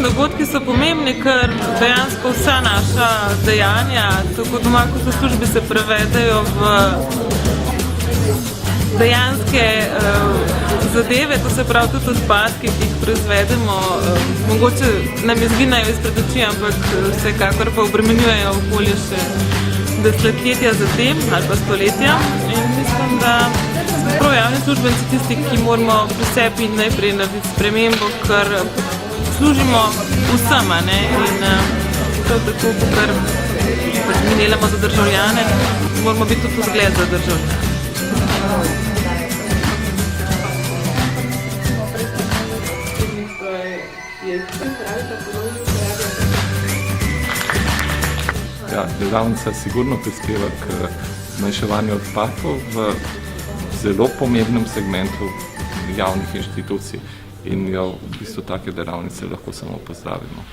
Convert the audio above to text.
in dogodki so pomembni, ker dejansko vsa naša dejanja, tako doma kot v službi, se prevedejo v dejanske zadeve, to se pravi tudi odpadke, ki jih proizvedemo, mogoče nam izginejo izpred oči, ampak vsekakor pa obremenjujejo okolje še desetletja zatem ali pa stoletja. In mislim, da prav javni službenci tisti, ki moramo pri sebi najprej narediti spremembo, ker služimo vsem, in prav tako, ker mi delamo za državljane, moramo biti tudi vzgled za državljane. Ja, delavnica sigurno prispeva k zmanjševanju odpadkov v zelo pomembnem segmentu javnih inštitucij in jo v bistvu take delavnice lahko samo pozdravimo.